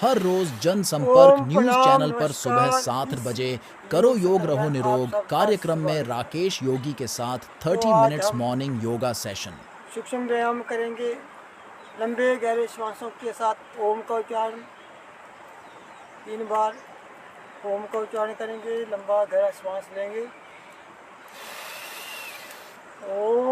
हर रोज जनसंपर्क ओम न्यूज प्रणाम चैनल पर सुबह नमस्कार। 7 इस बजे करो योग योग सत्र में रहो आप निरोग सबका कार्यक्रम में स्वागत है। राकेश योगी के साथ तो 30 आज मिनट्स हम मॉर्निंग योगा सेशन। सूक्ष्म व्यायाम करेंगे। लंबे गहरे श्वासों के साथ ओम का उच्चारण 3 बार ओम का उच्चारण करेंगे। लंबा गहरा श्वास लेंगे। ओम।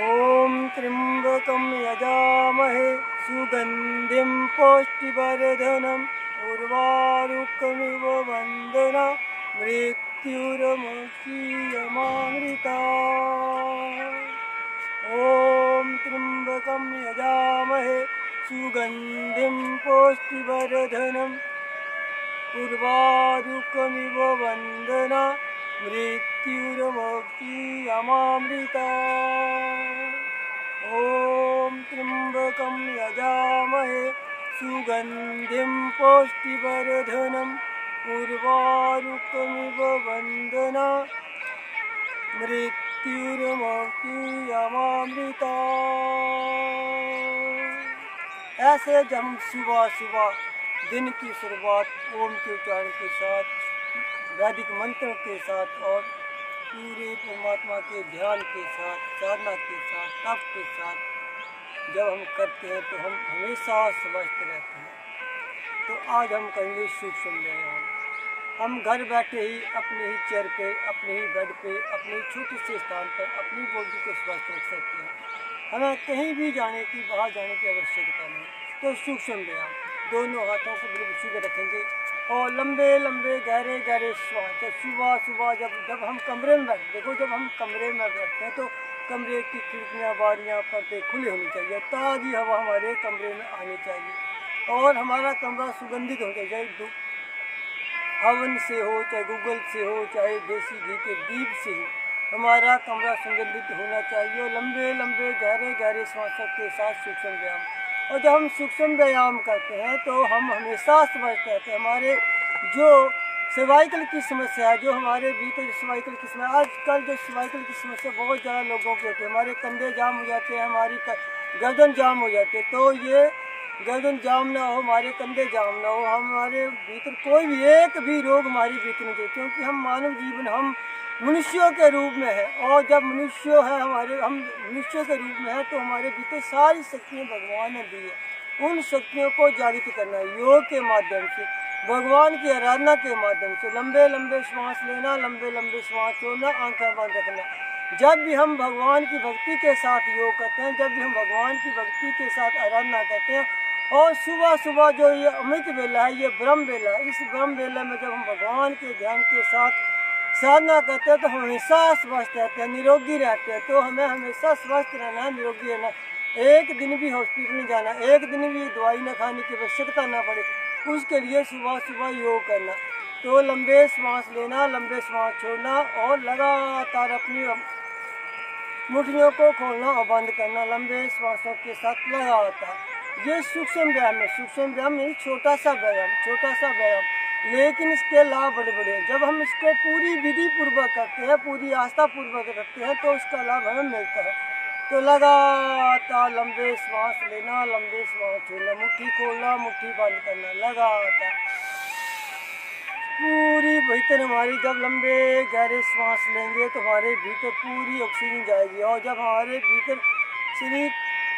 ओम त्र्यंबकं यजामहे सुगंधिं पुष्टिवर्धनम् उर्वारुकमिव वन्दना मृत्युर्मुक्षीयमामृतात्। ओम त्र्यंबकं यजामहे सुगंधिं पुष्टिवर्धनम् उर्वारुकमिव वन्दना मृत्युर्मुक्षीयमामृतात्। ओम त्र्यंबकं यजामहे सुगंधिं पुष्टिवर्धनम् उर्वारुकमिव वन्दना मृत्युर्मुक्षीयमामृतात्। ऐसे जब हम सुबह सुबह दिन की शुरुआत ओम के उच्चारण के साथ, वैदिक मंत्रों के साथ और पूरे परमात्मा के ध्यान के साथ, साधना के साथ, तप के साथ जब हम करते हैं तो हम हमेशा स्वस्थ रहते हैं। तो आज हम करेंगे सूक्ष्म व्यायाम। हम घर बैठे ही अपने ही चेयर पे, अपने ही बेड पे, अपने ही छोटे से स्थान पर अपनी बॉडी को स्वस्थ रख सकते हैं। हमें कहीं भी जाने की, बाहर जाने की आवश्यकता नहीं। तो सूक्ष्म व्यायाम, दोनों हाथों को बिल्कुल सीधे रखेंगे और लंबे लंबे गहरे गहरे श्वास। तो सुबह सुबह जब हम कमरे में बैठते, देखो जब हम कमरे में बैठते हैं तो कमरे की खिड़कियाँ, बारियाँ, पर्दे खुले होने चाहिए। ताज़ी हवा हमारे कमरे में आनी चाहिए और हमारा कमरा सुगंधित होना चाहिए। हवन से हो, चाहे गूगल से हो, चाहे देसी घी के दीप से हो, हमारा कमरा सुगंधित होना चाहिए। और लंबे लंबे गहरे गहरे श्वासों के साथ सूक्ष्म व्यायाम। और जब हम सूक्ष्म व्यायाम करते हैं तो हम हमेशा स्वस्थ रहते हैं। हमारे जो सर्वाइकल की समस्या है, जो हमारे भीतर सर्वाइकल की समस्या, आजकल जो सर्वाइकल की समस्या बहुत ज़्यादा लोगों की होती है। हमारे कंधे जाम हो जाते हैं, हमारी गर्दन जाम हो जाती है। तो ये गर्दन जाम ना हो, हमारे कंधे जाम ना हो, हमारे भीतर कोई भी एक भी रोग हमारे भीतर नहीं जाए। क्योंकि हम मानव जीवन, हम मनुष्यों के रूप में है। और जब मनुष्य है हम मनुष्यों के रूप में है तो हमारे भीतर सारी शक्तियाँ भगवान ने दी है। उन शक्तियों को जागृत करना योग के माध्यम से, भगवान की आराधना के माध्यम से। लंबे लंबे श्वास लेना, लंबे लंबे श्वास छोड़ना, आंखें बंद रखना। जब भी हम भगवान की भक्ति के साथ योग करते हैं, जब भी हम भगवान की भक्ति के साथ आराधना करते हैं और सुबह सुबह जो ये अमृत वेला है, ये ब्रह्म वेला है, इस ब्रह्म वेला में जब हम भगवान के ध्यान के साथ साधना करते हैं तो हम हमेशा स्वस्थ रहते हैं, निरोगी रहते हैं। तो हमें हमेशा स्वस्थ रहना है, निरोगी रहना। एक दिन भी हॉस्पिटल नहीं जाना, एक दिन भी दवाई न खाने की आवश्यकता ना पड़े, उसके लिए सुबह सुबह योग करना। तो लंबे श्वास लेना, लंबे श्वास छोड़ना और लगातार अपनी मुट्ठियों को खोलना और बंद करना, लंबे श्वासों के साथ लगातार। ये सूक्ष्म व्यायाम है। सूक्ष्म व्यायाम नहीं, छोटा सा व्यायाम, छोटा सा व्यायाम, लेकिन इसके लाभ बड़े बड़े हैं। जब हम इसको पूरी विधि पूर्वक करते हैं, पूरी आस्था पूर्वक करते हैं तो उसका लाभ हमें मिलता है। तो लगातार लंबे श्वास लेना, लंबे श्वास छोड़ना, मुट्ठी खोलना, मुट्ठी बंद करना, लगातार पूरी भीतर हमारी। जब लंबे गहरे श्वास लेंगे तो हमारे भीतर पूरी ऑक्सीजन जाएगी और जब हमारे भीतर शरीर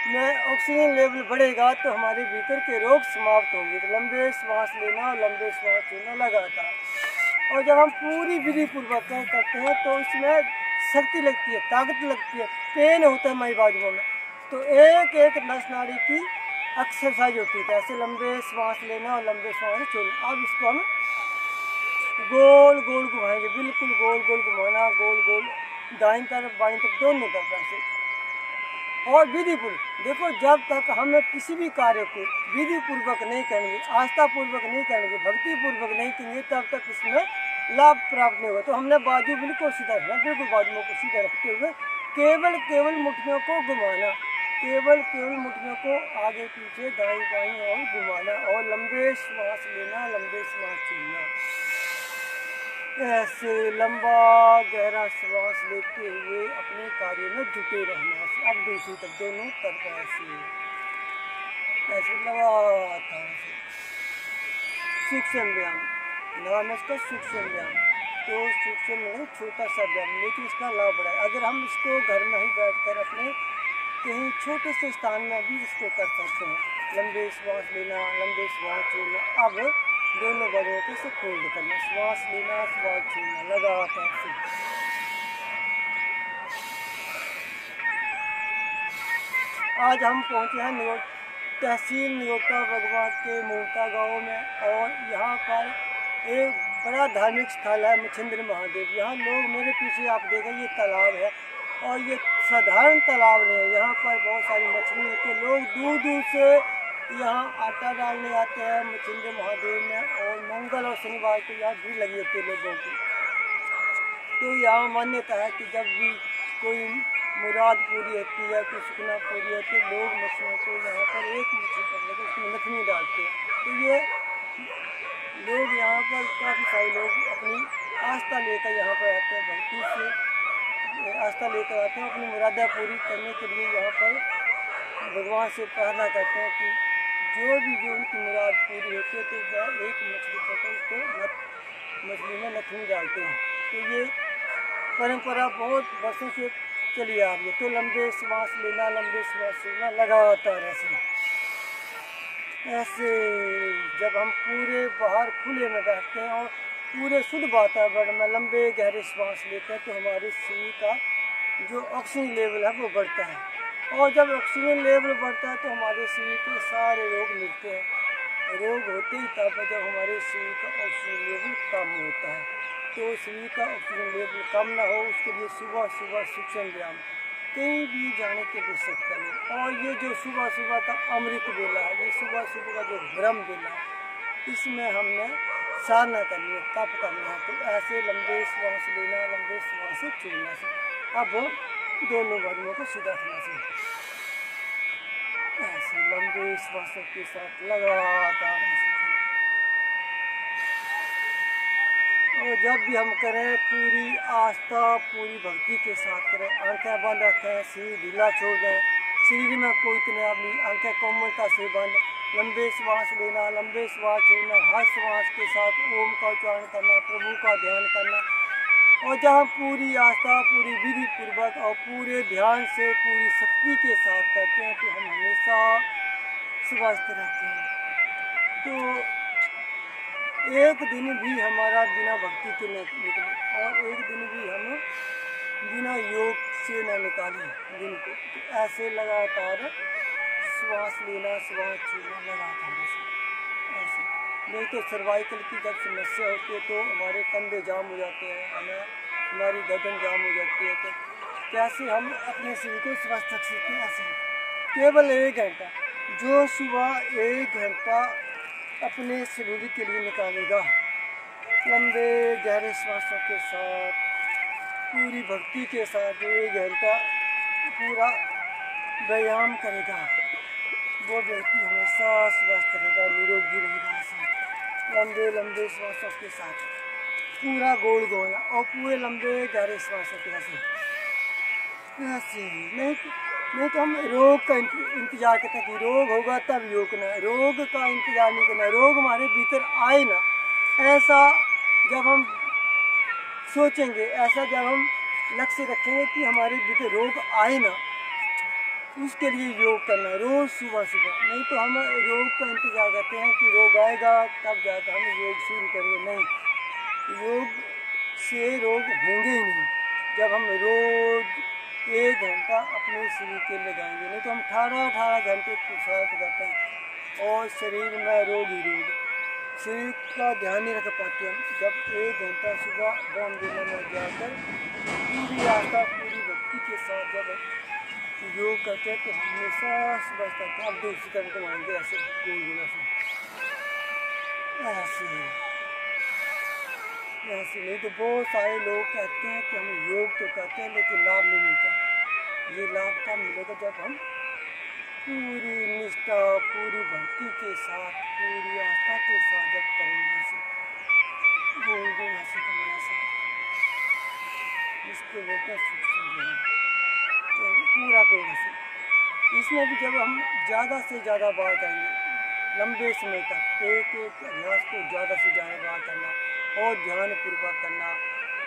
में ऑक्सीजन लेवल बढ़ेगा तो हमारे भीतर के रोग समाप्त होंगे। तो लंबे श्वास लेना और लंबे श्वास छोड़ना लगातार। और जब हम पूरी विधि पूर्वक करते हैं तो इसमें शक्ति लगती है, ताकत लगती है, पेन होता है हमारी बाजुओं में। तो एक एक नस नाड़ी की एक्सरसाइज होती है। ऐसे लंबे श्वास लेना और लंबे श्वास छोड़ना। अब इसको हम गोल गोल घुमाएंगे, बिल्कुल गोल गोल घुमाना, गोल गोल दाईं तरफ बाईं तरफ दोनों तरफ ऐसे। और विधि पूर्वक देखो, जब तक हम किसी भी कार्य को विधि पूर्वक नहीं करेंगे, आस्था पूर्वक नहीं करेंगे, भक्ति पूर्वक नहीं करेंगे, तब तक इसमें लाभ प्राप्त नहीं होगा। तो हमने बाजू बिल्कुल सीधा रखना, बिल्कुल बाजुओं को सीधा रखते हुए केवल मुट्ठियों को घुमाना, केवल मुट्ठियों को आगे पीछे दाईं बाईं और घुमाना, और लंबे श्वास लेना, लंबे श्वास छोड़ना। ऐसे लंबा गहरा श्वास लेते हुए अपने कार्य में जुटे रहना। अब दूसरी तरफ दोनों तरफ ऐसे लगातार सूक्ष्म व्यायाम, नाम है इसका सूक्ष्म व्यायाम। तो सूक्ष्म में छोटा सा व्यायाम, लेकिन इसका लाभ बड़ा है। अगर हम इसको घर में ही बैठकर अपने कहीं छोटे से स्थान में भी इसको कर सकते हैं। लंबे श्वास लेना, लंबे श्वास छोड़ना। अब दोनों बाजुओं को से फोल्ड करना, श्वास लेना, श्वास छोड़ना, लगातार से। आज हम पहुंचे हैं तहसील नियोटा बगवा के मोटा गांव में, और यहाँ पर एक बड़ा धार्मिक स्थल है मच्छिंद्र महादेव। यहाँ लोग, मेरे पीछे आप देखें ये तालाब है, और ये साधारण तालाब नहीं है। यहाँ पर बहुत सारी मछली होती है। लोग दूर दूर से यहाँ आटा डालने आते हैं मच्छिंद्र महादेव में, और मंगल और शनिवार को यहाँ भीड़ लगी होती है लोगों की। तो यहाँ मान्यता है कि जब भी कोई मुराद पूरी होती है, कोई सुखना पूरी होती है, लोग मछलियों को यहाँ पर एक मछली पकड़ कर उसमें नथनी डालते हैं। तो ये लोग यहाँ पर काफ़ी सारे लोग अपनी आस्था लेकर यहाँ पर आते हैं, भक्ति से आस्था लेकर आते हैं, अपनी मुरादा पूरी करने के लिए यहाँ पर भगवान से प्रार्थना करते हैं कि जो उनकी मुराद पूरी होती है, तो वह एक मछली पकड़ उसको मछली में नथनी डालते हैं। तो ये परंपरा बहुत वर्षों से चली आ रही है। तो लंबे श्वास लेना, लंबे श्वास लेना, लगातार ऐसे जब हम पूरे बाहर खुले में बैठते हैं और पूरे शुद्ध वातावरण में लंबे गहरे श्वास लेते हैं, तो हमारे शरीर का जो ऑक्सीजन लेवल है वो बढ़ता है। और जब ऑक्सीजन लेवल बढ़ता है तो हमारे शरीर के सारे रोग मिलते हैं। रोग होते ही तब जब हमारे शरीर का ऑक्सीजन लेवल कम होता है। तो शरीर का ऑक्सीजन लेवल कम ना हो, उसके लिए सुबह सुबह सूक्ष्म व्यायाम, कहीं भी जाने की आवश्यकता नहीं। और ये जो सुबह सुबह का अमृत बेला है, ये सुबह सुबह का जो ब्रह्म बेला है, इसमें हमने साधना करनी है, तप करना है। तो ऐसे लंबे श्वास लेना, लंबे श्वास से छोड़ना से। अब दोनों बाजुओं को सीधा रखना से, ऐसे लंबे श्वासों के साथ लगातार। और जब भी हम करें पूरी आस्था, पूरी भक्ति के साथ करें। आंखें बंद रखें, शरीर ढीला छोड़ दें, शरीर में कोई तनाव नहीं, आंखें कोमलता से बंद। लंबे श्वास लेना, लंबे श्वास छोड़ना, हर श्वास के साथ ओम का उच्चारण करना, प्रभु का ध्यान करना। और जहाँ पूरी आस्था, पूरी विधि पूर्वक और पूरे ध्यान से, पूरी शक्ति के साथ करते हैं, तो हम हमेशा स्वस्थ रहते हैं। तो एक दिन भी हमारा बिना भक्ति के न निकले, और एक दिन भी हम बिना योग से न निकालें दिन को। तो ऐसे लगातार श्वास लेना, श्वास छोड़ना, लगातार ऐसे। नहीं तो सर्वाइकल की जब समस्या होती है तो हमारे कंधे जाम हो जाते हैं, हमारी गर्दन जाम हो जाती है। तो कैसे हम अपने शरीर को स्वस्थ रख सकते हैं? ऐसे केवल 1 घंटा, जो सुबह 1 घंटा अपने शरीर के लिए निकालेगा, लंबे गहरे श्वासों के साथ, पूरी भक्ति के साथ 1 घंटा पूरा व्यायाम करेगा, वो व्यक्ति हमेशा स्वस्थ रहेगा, निरोगी रहेगा। लंबे लंबे श्वासों के साथ पूरा गोल गोल, और पूरे लंबे गहरे श्वासों के ऐसे। नहीं तो हम रोग का इंतजार करते हैं कि रोग होगा तब योग करना। रोग का इंतजार नहीं करना, रोग हमारे भीतर आए ना, ऐसा जब हम सोचेंगे, ऐसा जब हम लक्ष्य रखेंगे कि हमारे भीतर रोग आए ना, उसके लिए योग करना रोज़ सुबह सुबह। नहीं तो हम रोग का इंतजार करते हैं कि रोग आएगा तब जाकर हम योग शुरू करेंगे। नहीं, योग से रोग होंगे ही नहीं जब हम रोज़ 1 घंटा अपने शरीर के लगाएंगे। नहीं तो हम 18 घंटे पुरुषार्थ करते हैं और शरीर में रोग ही रोग। शरीर का ध्यान नहीं रख पाते हम। जब 1 घंटा सुबह बॉम्बेला में जाकर पूरी आस्था पूरी भक्ति के साथ जब योग करते हैं तो हमेशा सुबह तक आप देख सकते हैं तो मानते ऐसे गोल गोल ऐसे ऐसे नहीं तो बहुत सारे लोग कहते हैं कि हम योग तो करते हैं लेकिन लाभ नहीं मिलता। ये लाभ तब मिलेगा जब हम पूरी निष्ठा पूरी भक्ति के साथ पूरी आस्था के साथ जब करेंगे ऐसे गोल गोल ऐसे करना ऐसे इसको बोलते हैं सूक्ष्म ध्यान। तो पूरा गोल ऐसे इसमें भी जब हम ज़्यादा से ज़्यादा बार करेंगे लंबे समय तक एक एक अभ्यास को ज़्यादा से ज़्यादा बार करना और ध्यानपूर्वक करना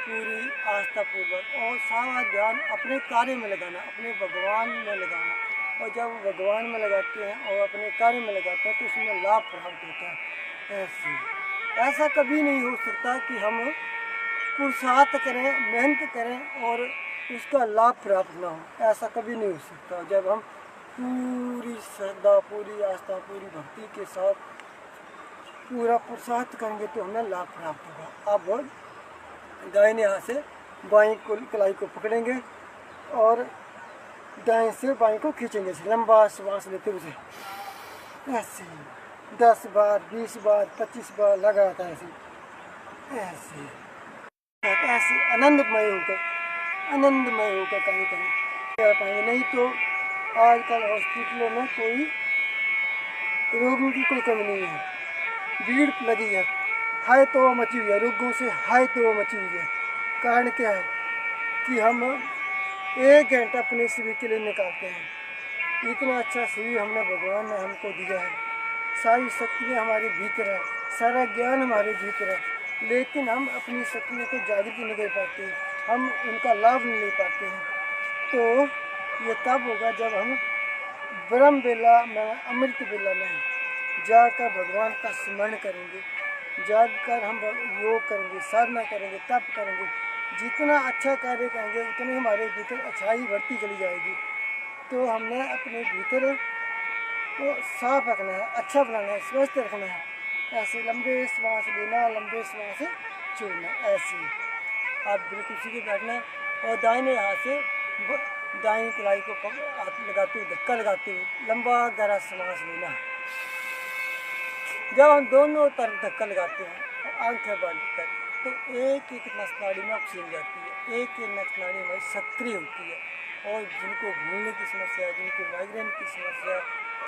पूरी आस्थापूर्वक और सारा ध्यान अपने कार्य में लगाना अपने भगवान में लगाना। और जब भगवान में लगाते हैं और अपने कार्य में लगाते हैं तो उसमें लाभ प्राप्त होता है। ऐसा कभी नहीं हो सकता कि हम पुरुषार्थ करें मेहनत करें और उसका लाभ प्राप्त ना हो। ऐसा कभी नहीं हो सकता। जब हम पूरी श्रद्धा पूरी आस्था पूरी भक्ति के साथ पूरा पुरुषार्थ करेंगे तो हमें लाभ प्राप्त होगा। अब दाहिने हाथ से बाईं कलाई को पकड़ेंगे और दाएं से बाईं को खींचेंगे। लंबा श्वास लेते हुए ऐसे 10 बार 20 बार 25 बार लगातार ऐसे ऐसे ऐसे आनंदमय होकर कहीं कर पाएंगे। नहीं तो आजकल हॉस्पिटलों में कोई रोगियों की कोई कमी नहीं है। भीड़ लगी है, हाय तो मची हुई है, रोगों से हाय तो मची हुई है। कारण क्या है कि हम 1 घंटा अपने शरीर के लिए निकालते हैं। इतना अच्छा शरीर हमने भगवान ने हमको दिया है, सारी शक्तियाँ हमारे भीतर है, सारा ज्ञान हमारे भीतर है, लेकिन हम अपनी शक्तियों को जागृत नहीं कर पाते, हम उनका लाभ नहीं ले पाते हैं। तो ये तब होगा जब हम ब्रह्म बेला में अमृत बेला में जाकर भगवान का स्मरण करेंगे, जाकर हम योग करेंगे, साधना करेंगे, तप करेंगे। जितना अच्छा कार्य करेंगे उतनी हमारे भीतर अच्छाई बढ़ती चली जाएगी। तो हमने अपने भीतर को साफ रखना है, अच्छा बनाना है, स्वस्थ रखना है। ऐसे लंबे श्वास लेना, लंबे श्वास छोड़ना। ऐसे आप बिल्कुल सीधे बैठना और दाहिने हाथ से दाईं कलाई को हाथ लगाते हुए धक्का लगाते हुए लंबा गहरा श्वास लेना। जब हम दोनों तरफ धक्का लगाते हैं आंखें बंद कर तो एक एक नस नाड़ी में ऑक्सीजन जाती है, एक एक नस नाड़ी हमारी सक्रिय होती है। और जिनको भूलने की समस्या, जिनको माइग्रेन की समस्या,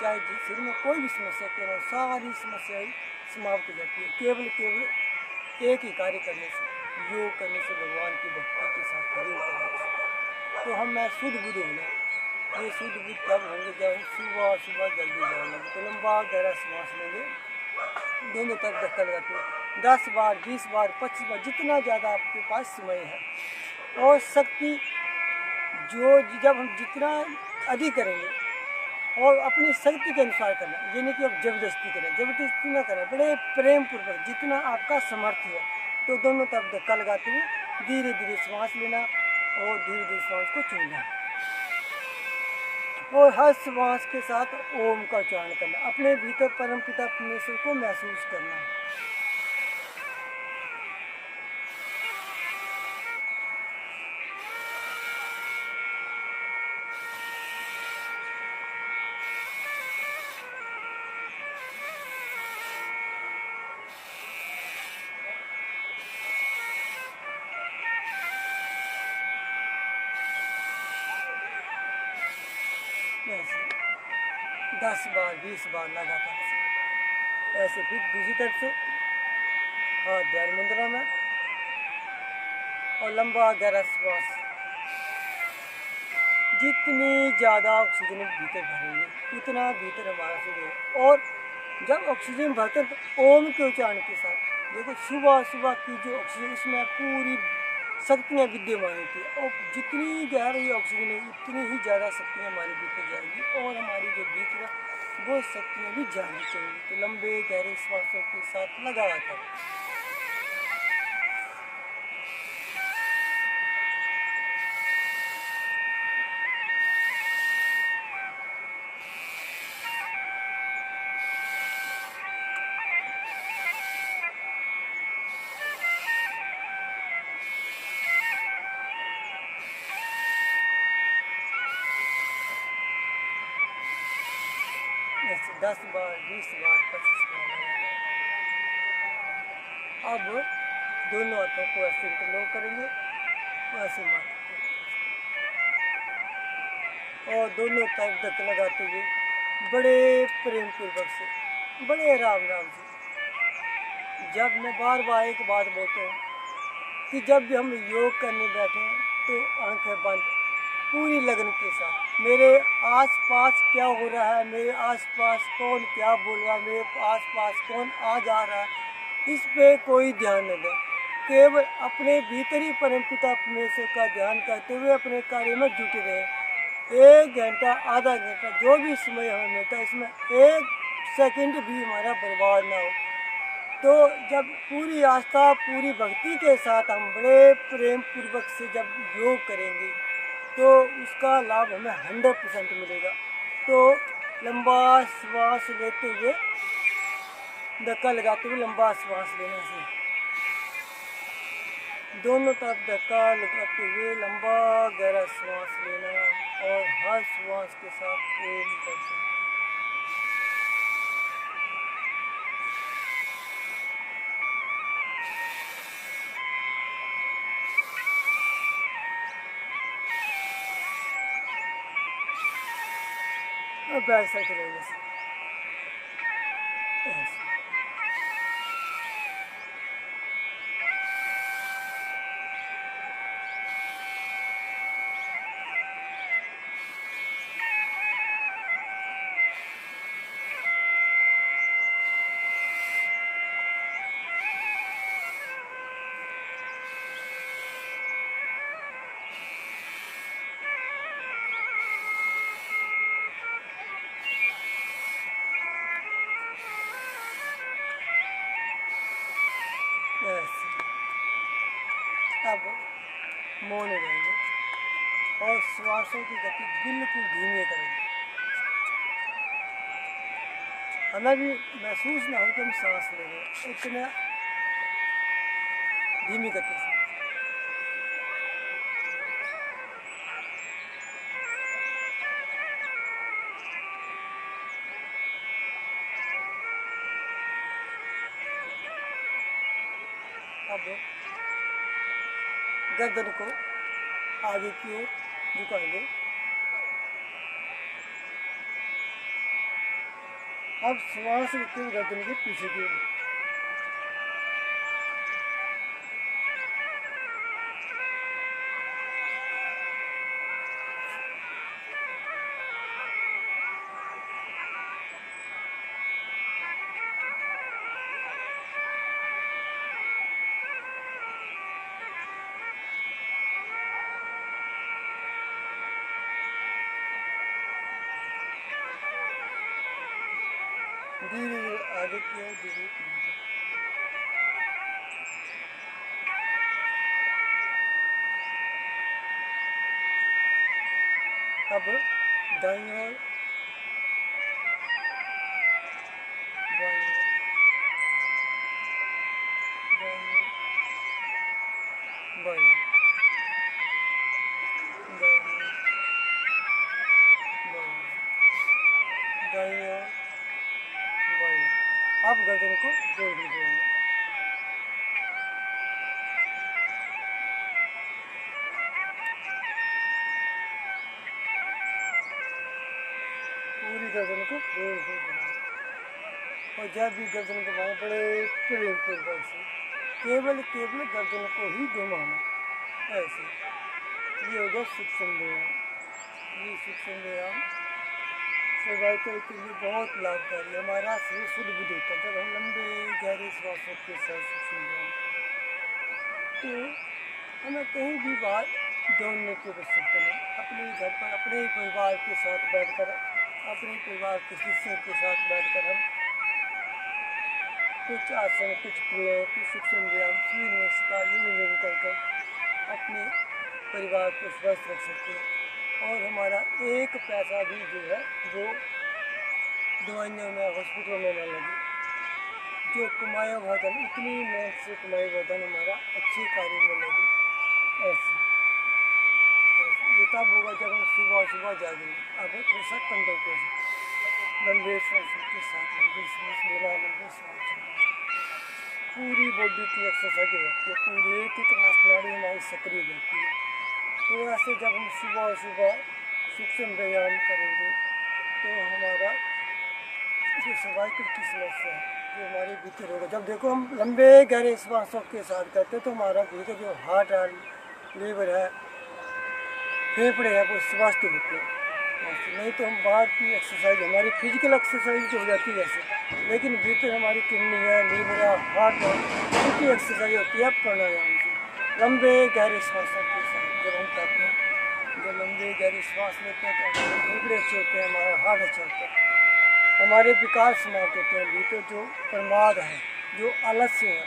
चाहे जिस शरीर में कोई भी समस्या क्यों हो, सारी समस्याएं समाप्त हो जाती है केवल एक ही कार्य करने से, योग करने से, भगवान की भक्ति के साथ योग करने से। तो हम मैं शुद्ध बुद्ध होना, ये शुद्ध बुद्ध तब होंगे जब सुबह सुबह जल्दी जाएंगे। तो लंबा गहरा श्वास लेंगे, दोनों तरफ धक्का लगाते हैं 10 बार 20 बार 25 बार जितना ज़्यादा आपके पास समय है। और शक्ति जो जब हम जितना अधिक करेंगे और अपनी शक्ति के अनुसार करना, ये नहीं कि आप जबरदस्ती करें, जबरदस्ती ना करें, बड़े प्रेम पूर्वक जितना आपका समर्थ है। तो दोनों तरफ धक्का लगाते हुए धीरे धीरे श्वास लेना और धीरे धीरे श्वास को छोड़ना और हर श्वास के साथ ओम का उच्चारण करना, अपने भीतर परमपिता परमेश्वर को महसूस करना। ऐसे 10 बार 20 बार लगातार ऐसे। फिर दूसरी तरफ से हाथ ध्यान मुद्रा में और लंबा गहरा श्वास। जितनी ज़्यादा ऑक्सीजन भीतर भरेंगे उतना भीतर हमारा शरीर। और जब ऑक्सीजन भरते तो ओम के उच्चारण के साथ देखो सुबह सुबह की जो ऑक्सीजन उसमें पूरी शक्तियाँ विद्यमान होती है और जितनी गहरी ऑक्सीजन है उतनी ही ज़्यादा शक्तियाँ हमारे भीतर जाएगी और हमारी जो भीतर है वो शक्तियाँ भी जानी चाहिए। तो लंबे गहरे श्वासों के साथ लगातार 10 बार, 20 बार, 25 बार लगातार। अब दोनों हाथों को ऐसे इंटरलॉक करेंगे, ऐसे माथे पे, और दोनों तरफ धक्का लगाते हुए बड़े प्रेम पूर्वक से, बड़े आराम आराम से। जब मैं बार बार एक बात बोलता हूँ कि जब भी हम योग करने बैठे हैं तो आंखें बंद, पूरी लगन के साथ। मेरे आसपास क्या हो रहा है, मेरे आसपास कौन क्या बोल रहा है, मेरे आसपास कौन आ जा रहा है, इस पे कोई ध्यान न दें। केवल अपने भीतर ही परमपिता परमेश्वर का ध्यान करते हुए अपने कार्य में जुटे रहें। 1 घंटा, आधा घंटा, जो भी समय हमें मिलता है, इसमें 1 सेकंड भी हमारा बर्बाद ना हो। तो जब पूरी आस्था, पूरी भक्ति के साथ हम बड़े प्रेम पूर्वक से जब योग करेंगे तो उसका लाभ हमें 100% मिलेगा। तो लंबा श्वास लेते हुए, धक्का लगाते हुए लंबा श्वास लेना से, दोनों तरफ धक्का लगाते हुए लंबा गहरा श्वास लेना और हर श्वास के साथ ओम करते हैं। अब बैक साइड चलेंगे ऐसे। ऐसे। अब मौन रहेंगे और श्वासों की गति बिल्कुल धीमी करेंगे। हमें भी महसूस ना हो कि हम सांस ले रहे हैं, इतना धीमी गति से। अब गर्दन को आगे की ओर झुकाएंगे। अब श्वास लेते हुए गर्दन के पीछे की ओर। धीरे धीरे आगे की ओर, धीरे धीरे। अब दाईं ओर, बाईं ओर, दाईं ओर, बाईं ओर, दाईं ओर, बाईं ओर, दाईं ओर, बाईं ओर। अब गर्दन को जोड़ दीजिए। पूरी गर्दन को गोल गोल घुमाएं और जब भी गर्दन घुमाएं बड़े प्रेम पूर्वक से केवल गर्दन को ही घुमाना। ऐसे ये होगा सूक्ष्म व्यायाम। ये सूक्ष्म व्यायाम सर्वाइकल के लिए बहुत लाभकारी है। हमारा शरीर शुद्ध बुद्ध होता है जब हम लंबे गहरे श्वासों के साथ सूक्ष्म व्यायाम। तो हमें कहीं भी बाहर दौड़ने की आवश्यकता नहीं, अपने घर पर अपने ही परिवार के साथ बैठकर, अपने परिवार के सदस्यों के साथ बैठकर हम कुछ आसन, कुछ क्रियाएं, कुछ सूक्ष्म व्यायाम, सूर्य नमस्कार, योग कर अपने परिवार को स्वस्थ रख सकते हैं। और हमारा एक पैसा भी जो है वो दवाइयों में, हॉस्पिटलों में न लगे। जो कमाया हुआ धन, इतनी मेहनत से कमाया हुआ धन हमारा अच्छे कार्य में लगे। ऐसे ये तब होगा जब हम सुबह सुबह जागेंगे। अब थोड़ा सा कंट्रोल कर सकते। लंबे सांसों के साथ लंबे सांस लेना, लंबे सांस छोड़ना। पूरी बॉडी की एक्सरसाइज होती है, पूरी एक एक नस नाड़ी हमारी सक्रिय रहती है। तो ऐसे जब हम सुबह सुबह सूक्ष्म व्यायाम करेंगे तो हमारा जो सर्वाइकल की समस्या है, जो हमारे भीतर होगा, जब देखो हम लंबे गहरे श्वासों के साथ करते हैं तो हमारा भीतर जो हार्ट है, लीवर है, फेफड़े है, वो स्वस्थ होते हैं। नहीं तो हम बाहर की एक्सरसाइज, हमारी फिजिकल एक्सरसाइज तो हो जाती है ऐसे, लेकिन भीतर हमारी किडनी है, लीवर है, हार्ट है, उनकी एक्सरसाइज होती है प्राणायाम से। लंबे गहरे श्वासों के साथ जब हम करते हैं, जब लंबे गहरे श्वास लेते हैं तो हमारे फेफड़े अच्छे होते हैं, हमारा हार्ट अच्छा होता है, हमारे विकार समाप्त होते हैं। भीतर जो प्रमाद है, जो आलस्य है,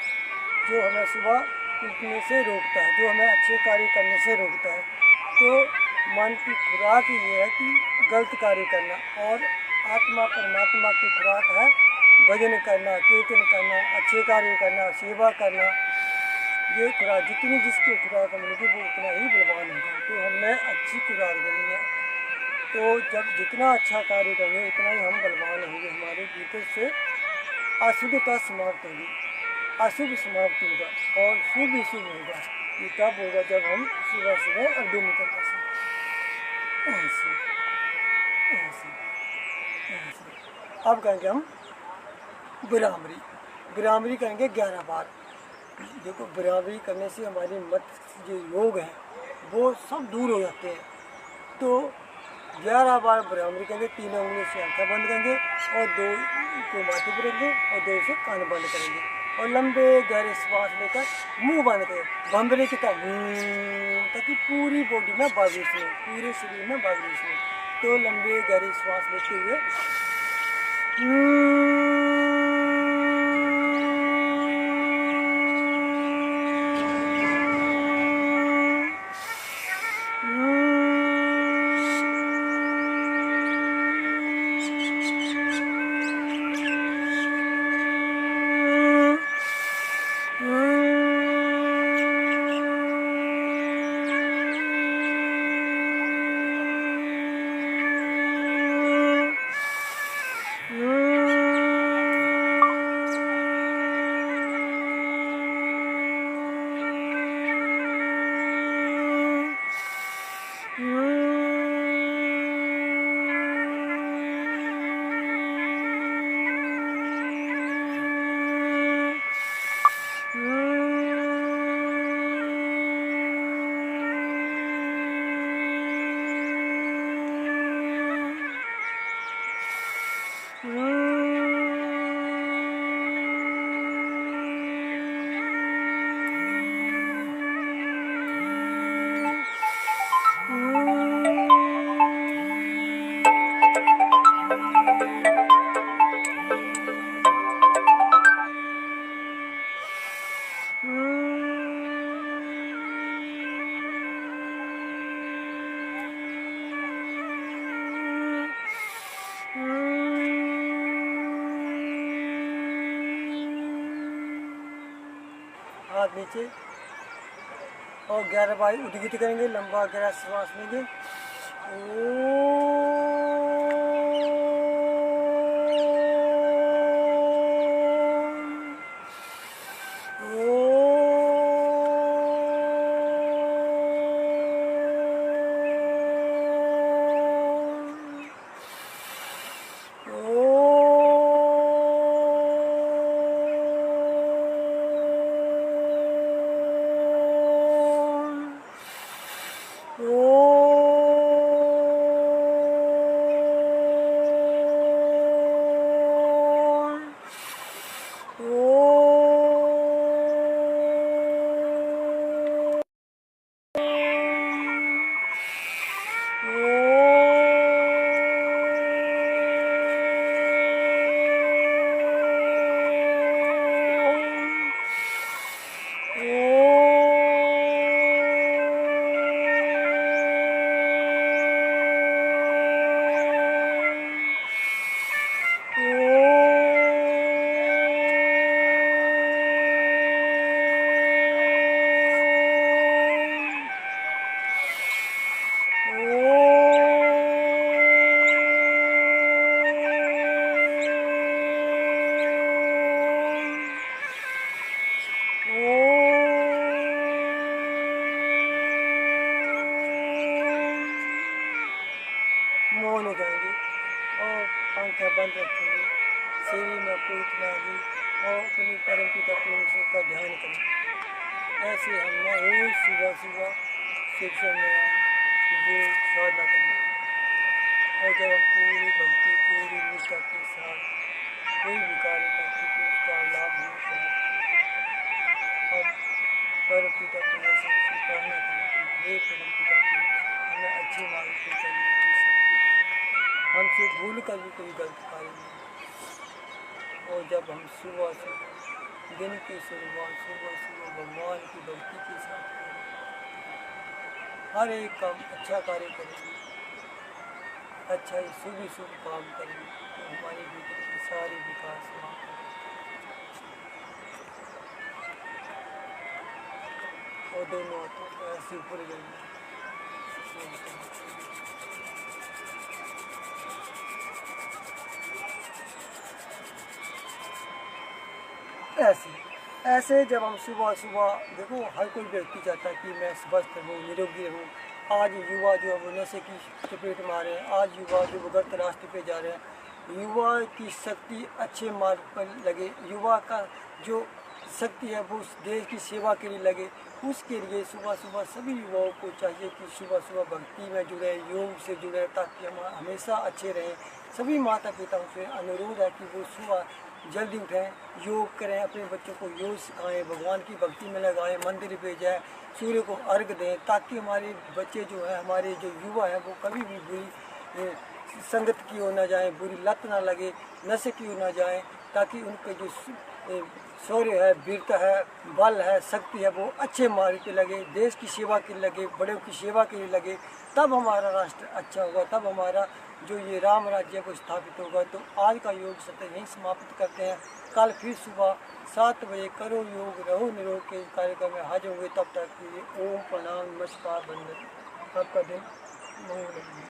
जो हमें सुबह उठने से रोकता है, जो हमें अच्छे कार्य करने से रोकता है, तो मन की खुराक ये है कि गलत कार्य करना, और आत्मा परमात्मा की खुराक है भजन करना, कीर्तन करना, अच्छे कार्य करना, सेवा करना। ये खुराक जितनी जिसकी खुराक मिलेगी वो उतना ही बलवान होगा। तो हमने अच्छी खुराक देनी है, तो जब जितना अच्छा कार्य करेंगे उतना ही हम बलवान होंगे। हमारे भीतर से अशुद्धता समाप्त होगी, अशुभ समाप्त होगा और शुभ ही शुभ होगा। ये तब होगा जब हम सुबह सुबह अड्डे निकल पाएंगे। ऐसे ऐसे ऐसे। अब करेंगे हम बिरामरी। बिरामरी करेंगे 11 बार। देखो, बिरामरी करने से हमारी मत जो रोग हैं वो सब दूर हो जाते हैं। तो 11 बार बिरामरी करेंगे। 3 उंगली से आंखें बंद करेंगे और 2 को माथे पर रखेंगे और 2 से कान बंद करेंगे और लंबे गहरे श्वास लेकर मुंह बंद करें, भंबरे की तरह, ताकि पूरी बॉडी में वाइब्रेशन हो, पूरे शरीर में वाइब्रेशन हो। तो लंबे गहरे श्वास लेते हुए हाथ नीचे और 11 बार उद्गीत करेंगे। लंबा गहरा श्वास लेंगे। आँखें बंद रखेंगे, शरीर में कोई नहीं और अपनी परम पिता परमेश्वर का ध्यान करें। ऐसे हमने रोज सुबह सुबह शिक्षण में जो साधना करना और जब हम पूरी भक्ति पूरी निष्ठा के साथ कोई भी कार्य करते तो उसका लाभ मिलता है। अब परम पिता परमेश्वर से प्रार्थना करें कि हे परम पिता परमेश्वर हमें अच्छी मार्ग पे चलने की शक्ति दें। हमसे भूल कर भी कोई गलत कार्य नहीं। और जब हम सुबह सुबह दिन की शुरुआत सुबह सुबह भगवान की भक्ति के साथ करें, हर एक काम अच्छा कार्य करेंगे, अच्छा ही शुभ काम करेंगे तो हमारे भीतर के सारे विकास वहाँ और दोनों हाथों को ऐसे ऊपर जाएंगे। ऐसे जब हम सुबह सुबह देखो हर कोई व्यक्ति चाहता है कि मैं स्वस्थ रहूँ निरोगी रहूँ। आज युवा जो है वो नशे की चपेट में आ रहे हैं, आज युवा जो गलत रास्ते पे जा रहे हैं। युवा की शक्ति अच्छे मार्ग पर लगे, युवा का जो शक्ति है वो उस देश की सेवा के लिए लगे। उसके लिए सुबह सुबह सभी युवाओं को चाहिए कि सुबह सुबह भक्ति में जुड़े, योग से जुड़े ताकि हम हमेशा अच्छे रहें। सभी माता पिताओं से अनुरोध है कि वो सुबह जल्दी उठें, योग करें, अपने बच्चों को योग सिखाएं, भगवान की भक्ति में लगाएं, मंदिर पे जाएं, सूर्य को अर्घ दें ताकि हमारे बच्चे जो है हमारे जो युवा है वो कभी भी बुरी संगत की ओर ना जाए, बुरी लत ना लगे, नशे की ओर ना जाए, ताकि उनके जो शौर्य है, वीरता है, बल है, शक्ति है वो अच्छे मार्ग पे लगे, देश की सेवा के लिए लगे, बड़ों की सेवा के लिए लगे। तब हमारा राष्ट्र अच्छा होगा, तब हमारा जो ये राम राज्य को स्थापित होगा। तो आज का योग सत्र यहीं समाप्त करते हैं। कल फिर सुबह 7 बजे करो योग रहो निरोग के कार्यक्रम में हाजिर होंगे। तब तक के लिए ओम प्रणाम नमस्कार बंदन। आपका दिन मंगल